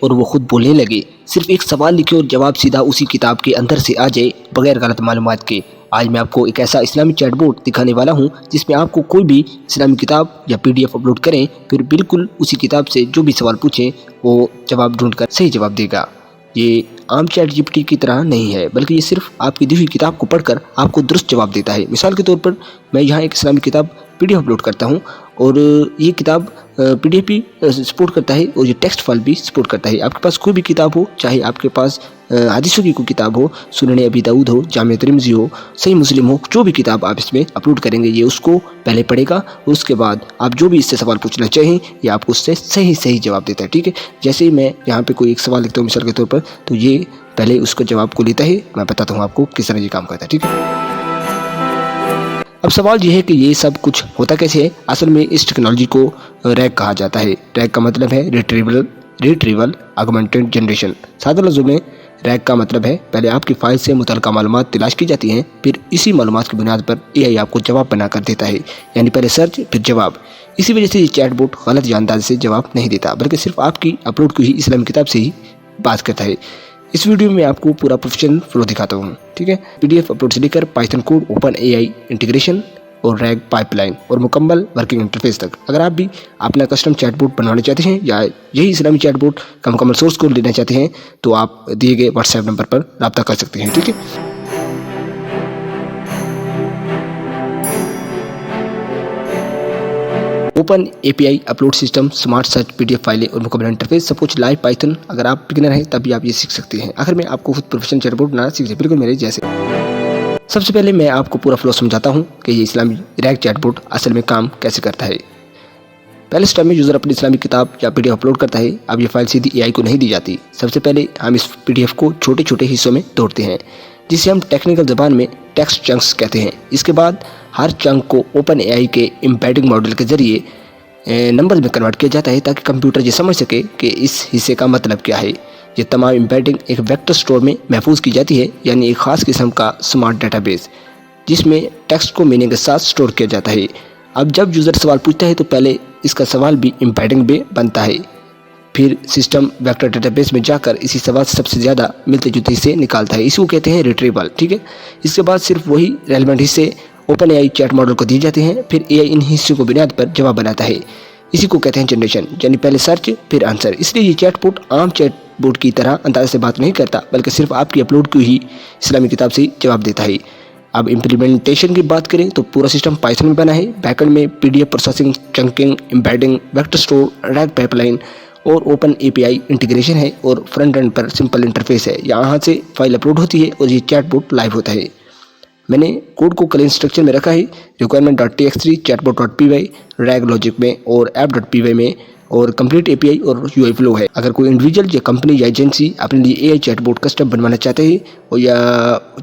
اور وہ خود بولنے لگے؟ صرف ایک سوال لکھیں اور جواب سیدھا اسی کتاب کے اندر سے آ جائے بغیر غلط معلومات کے۔ آج میں آپ کو ایک ایسا اسلامی چیٹ بوٹ دکھانے والا ہوں جس میں آپ کو کوئی بھی اسلامی کتاب یا PDF اپلوڈ کریں، پھر بالکل اسی کتاب سے جو بھی سوال پوچھیں وہ جواب ڈھونڈ کر صحیح جواب دے گا۔ یہ عام چیٹ GPT کی طرح نہیں ہے، بلکہ یہ صرف آپ کی دی ہوئی کتاب کو پڑھ کر آپ کو درست جواب دیتا ہے۔ مثال کے طور پر میں یہاں ایک اسلامی کتاب PDF اپلوڈ کرتا ہوں اور یہ کتاب PDF بھی سپورٹ کرتا ہے اور یہ ٹیکسٹ فائل بھی سپورٹ کرتا ہے۔ آپ کے پاس کوئی بھی کتاب ہو، چاہے آپ کے پاس حدیثوں کی کوئی کتاب ہو، سنن ابی داؤد ہو، جامع ترمذی ہو، صحیح مسلم ہو، جو بھی کتاب آپ اس میں اپلوڈ کریں گے یہ اس کو پہلے پڑھے گا اور اس کے بعد آپ جو بھی اس سے سوال پوچھنا چاہیں یہ آپ کو اس سے صحیح جواب دیتا ہے، ٹھیک ہے۔ جیسے ہی میں یہاں پہ کوئی ایک سوال لکھتا ہوں مثال کے طور پر، تو یہ پہلے اس کا جواب کو لیتا ہے۔ میں بتاتا ہوں آپ کو کس طرح یہ کام کرتا ہے، ٹھیک ہے۔ اب سوال یہ ہے کہ یہ سب کچھ ہوتا کیسے ہے؟ اصل میں اس ٹیکنالوجی کو ریگ کہا جاتا ہے۔ ریگ کا مطلب ہے ریٹریول آگمنٹڈ جنریشن۔ سادہ لفظوں میں ریگ کا مطلب ہے پہلے آپ کی فائل سے متعلقہ معلومات تلاش کی جاتی ہیں، پھر اسی معلومات کی بنیاد پر AI آپ کو جواب بنا کر دیتا ہے، یعنی پہلے سرچ پھر جواب۔ اسی وجہ سے یہ چیٹ بوٹ غلط یا انداز سے جواب نہیں دیتا، بلکہ صرف آپ کی اپلوڈ کی ہوئی اسلامی کتاب سے ہی بات کرتا ہے۔ اس ویڈیو میں آپ کو پورا پروفیشنل فلو دکھاتا ہوں، ٹھیک ہے۔ PDF اپلوڈ سے لے کر Python code, open AI integration اور ریگ پائپ لائن اور مکمل ورکنگ انٹرفیس تک۔ اگر آپ بھی اپنا کسٹم چیٹ بوٹ بنوانا چاہتے ہیں یا یہی اسلامی چیٹ بوٹ کا مکمل سورس کوڈ لینا چاہتے ہیں تو آپ دیے گئے واٹس ایپ نمبر پر رابطہ کر سکتے ہیں، ٹھیک ہے۔ Open API upload system, smart search, PDF فائلیں اور مکمل انٹرفیس، سب کچھ لائیو پائتھن۔ اگر آپ بگنر ہیں تب بھی آپ یہ سیکھ سکتے ہیں۔ آخر میں آپ کو خود پروفیشنل چیٹ بوٹ بنانا سیکھ جائے، بالکل میرے جیسے۔ سب سے پہلے میں آپ کو پورا فلو سمجھاتا ہوں کہ یہ اسلامی ریگ چیٹ بوٹ اصل میں کام کیسے کرتا ہے۔ پہلے سٹیپ میں یوزر اپنی اسلامی کتاب یا PDF اپلوڈ کرتا ہے۔ اب یہ فائل سیدھی AI کو نہیں دی جاتی۔ سب سے پہلے ہم اس PDF کو چھوٹے چھوٹے حصوں میں توڑتے ہیں، جسے ہم ٹیکنیکل زبان میں ٹیکسٹ چنکس کہتے ہیں۔ اس کے بعد ہر چنک کو اوپن AI کے امبیڈنگ ماڈل کے ذریعے نمبرز میں کنورٹ کیا جاتا ہے تاکہ کمپیوٹر یہ سمجھ سکے کہ اس حصے کا مطلب کیا ہے۔ یہ تمام امبیڈنگ ایک ویکٹر سٹور میں محفوظ کی جاتی ہے، یعنی ایک خاص قسم کا سمارٹ ڈیٹا بیس جس میں ٹیکسٹ کو میننگ کے ساتھ سٹور کیا جاتا ہے۔ اب جب یوزر سوال پوچھتا ہے تو پہلے اس کا سوال بھی امبیڈنگ میں بنتا ہے، پھر سسٹم ویکٹر ڈیٹا بیس میں جا کر اسی سوال سے سب سے زیادہ ملتے جلتے حصے نکالتا ہے۔ اس کو کہتے ہیں ریٹریول، ٹھیک ہے۔ اس کے بعد صرف وہی ریلیونٹ حصے اوپن AI چیٹ ماڈل کو دیے جاتے ہیں، پھر AI ان حصوں کو بنیاد پر جواب بناتا ہے۔ اسی کو کہتے ہیں جنریشن، یعنی پہلے سرچ پھر آنسر۔ اس لیے یہ چیٹ بوٹ عام چیٹ بوٹ کی طرح انداز سے بات نہیں کرتا، بلکہ صرف آپ کی اپلوڈ کی ہوئی اسلامی کتاب سے جواب دیتا ہے۔ اب امپلیمنٹیشن کی بات کریں تو پورا سسٹم پائتھن میں بنا ہے۔ بیک اینڈ میں PDF processing, chunking, embedding, vector store, RAG pipeline اور اوپن API انٹیگریشن ہے، اور فرنٹ اینڈ پر سمپل انٹرفیس ہے۔ یہاں سے فائل اپلوڈ ہوتی ہے اور یہ چیٹ بوٹ لائیو ہوتا ہے۔ میں نے کوڈ کو کلین اسٹرکچر میں رکھا ہے، requirement.txt، chatbot.py، ریگ لاجک میں اور app.py میں، اور کمپلیٹ API اور UI فلو ہے۔ اگر کوئی انڈیویجول یا کمپنی یا ایجنسی اپنے لیے AI چیٹ بوٹ کسٹم بنوانا چاہتے ہیں، اور یا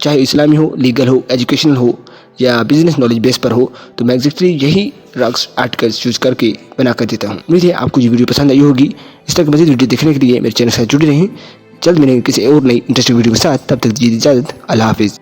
چاہے اسلامی ہو، لیگل ہو، ایجوکیشنل ہو یا بزنس نالج بیس پر ہو، تو میں ایگزیکٹلی یہی رگس آرٹیکلس یوز کر کے بنا کر دیتا ہوں۔ امید ہے آپ کو یہ ویڈیو پسند آئی ہوگی۔ اس طرح کی مزید ویڈیو دیکھنے کے لیے میرے چینل سے جڑے رہیں۔ جلد ملیں گے کسی اور نئی انٹرسٹنگ ویڈیو کے ساتھ، تب تک دیجیے اجازت۔ اللہ حافظ۔